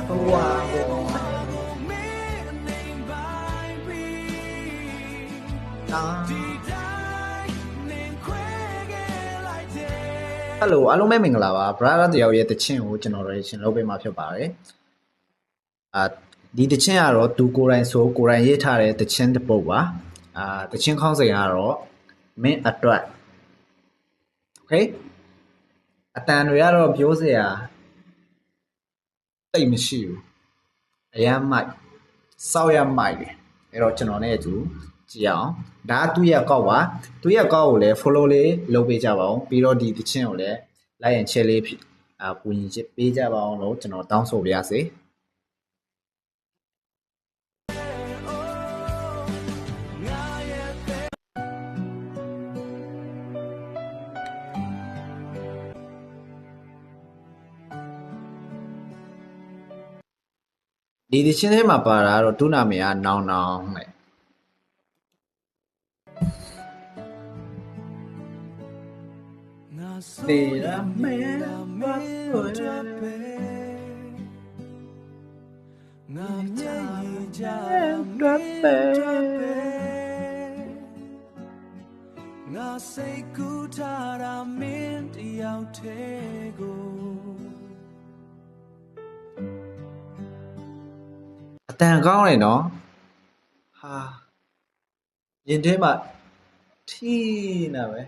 Hello အားလုံးပဲမင်္ဂလာပါ brother တယောက်ရဲ့တခြင်းကိုကျွန်တော် reaction လုပ်ပေးမှာဖြစ်ပါတယ်ဒီတခြင်းကတော့သူကိုယ်တိုင်ဆိုကိုယ်တိုင်ရေးထားတဲ့တခြင်းတစ်ပုဒ်ပါတခြင်းခေါင်းစဉ်ကတော့မင်းအတွက် okay အတန်တွေကတော့ပြောစရာတိတ်မရှိဘူးအရမ်းမိုက်စောက်ရမိုက်တယ်အဲ့တော့ကျွန်တော်နဲ့အတူကြည့်အောင်ဒါသူ့ရဲ့ကောက်ပါသူ့ရဲ့ကောက်ကိုလည်း follow လေးလုပ်ပေးကြပါဦးပြီးတော့ဒီတခြင်းကိုလည်း like and share လေးပူရင်ချစ်ပေးကြပါအောင်လို့ကျွန်တော်တောင်းဆိုပါရစေဒီတခြင်းထဲမှာပါတာတော့သူ့နာမည်ကနောင်နောင်တဲ့တေရာမဲမတ်ဝဲငါမြည်ကြတော့ပဲငါစိတ်ကူးထားတာမင်းတယောက်တည်းကိုအတန်ကောင်းတယ်နော်ဟာရင်ထဲမှာထီးနေပဲ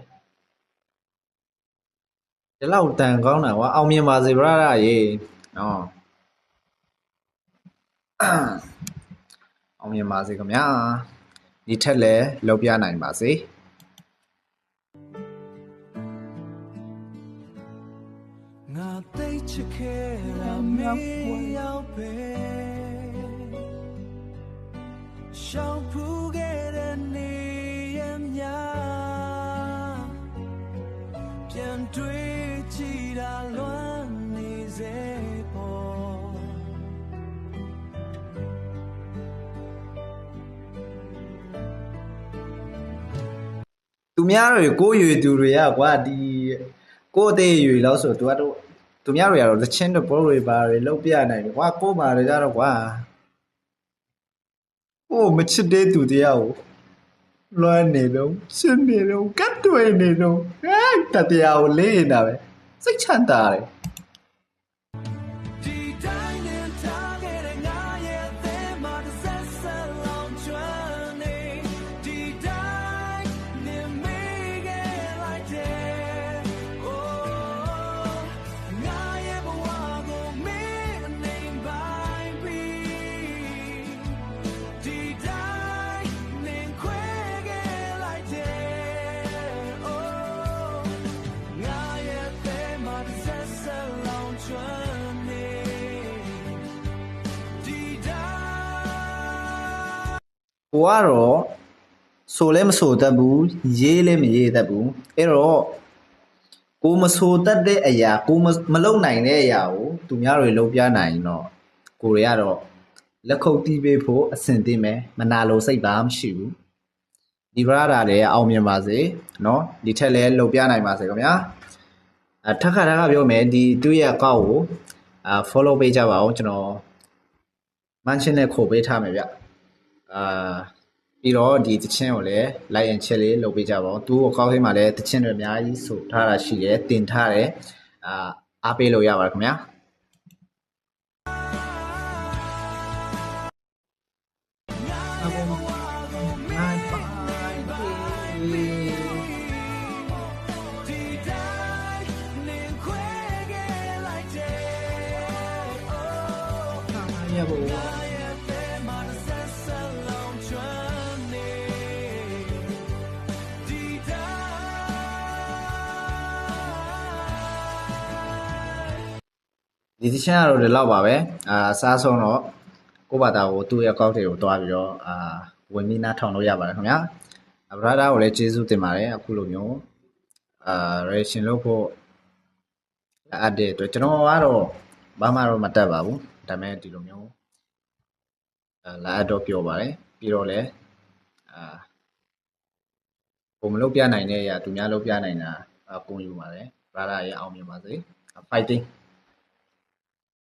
ဒီလောက်တန်ကောင်းတာကွာအောင်မြင်ပါစေဗရရေနော်အောင်မြင်ပါစေခင်ဗျာဒီထက်လည်းလောက်ပြနိုင်ပါစေငါသိချစ်ခဲ့တာမင်းရောက်ပဲရှောင်ဖူးခဲ့တဲ့နေရမြပြန်တွေ့ကြည့်တာလွမ်းနေစေပေါ်သူများတွေကိုရွေသူတွေကကွာဒီကိုအသေးရွေလို့ဆိုသူကတော့သူများတွေကတော့သချင်းတို့ဘောတွေပါတွေလောက်ပြနိုင်တယ်ကွာကိုပါတွေကြတော့ကွာဟိုမချစ်တဲ့သူတရားကိုလွမ်းနေတော့ရှင်းနေတော့ကတ်တွေနေတော့တတရားကိုလေးနေတာပဲစိတ်ချမ်းသာတယ်ကိုကတော့ဆိုလဲမဆိုတတ်ဘူးရေးလဲမရေးတတ်ဘူးအဲ့တော့ကိုမဆိုတတ်တဲ့အရာကိုမလုပ်နိုင်တဲ့အရာကိုသူများတွေလုပ်ပြနိုင်တော့ကိုတွေကတော့လက်ခုပ်တီးပေးဖို့အဆင်သင့်ပဲမနာလိုစိတ်ပါမရှိဘူးဒီဗရာဒါလည်းအောင်မြင်ပါစေเนาะဒီထက်လည်းလုပ်ပြနိုင်ပါစေခင်ဗျာထပ်ခါတခါပြောမယ်ဒီသူ့ရဲ့အကောင့်ကိုfollow ပေးကြပါအောင်ကျွန်တော် mention နဲ့ခေါ်ပေးထားမယ်ဗျပြီးတော့ဒီတခြင်းကိုလည်း like and share လေးလုပ်ပေးကြပါဦးသူ့အကောင့်ထဲမှာလည်းတခြင်းတွေအများကြီးဆိုထားတာရှိတယ်တင်ထားတယ်အားပေးလို့ရပါတယ်ခင်ဗျာဒီတခြင်းကတော့ဒီလောက်ပါပဲစားဆုံးတော့ကိုယ့်ဘာသာကိုသူ့ရဲ့အကောင့်တွေကိုတွားပြီးတော့ဝင်ပြီးနားထောင်လို့ရပါတယ်ခင်ဗျာဗရာဒါကိုလည်းကျေးဇူးတင်ပါတယ်အခုလိုမျိုးreaction လုပ်ဖို့အပ်တဲ့အတွက်ကျွန်တော်ကတော့ဘာမှတော့မတတ်ပါဘူးဒါပေမဲ့ဒီလိုမျိုးလာတော့ပြောပါတယ်ပြီးတော့လည်းကိုမလုပ်ပြနိုင်တဲ့အရာသူများလုပ်ပြနိုင်တာကိုယူပါတယ်ဗရာဒါရဲ့အောင်မြင်ပါစေ fighting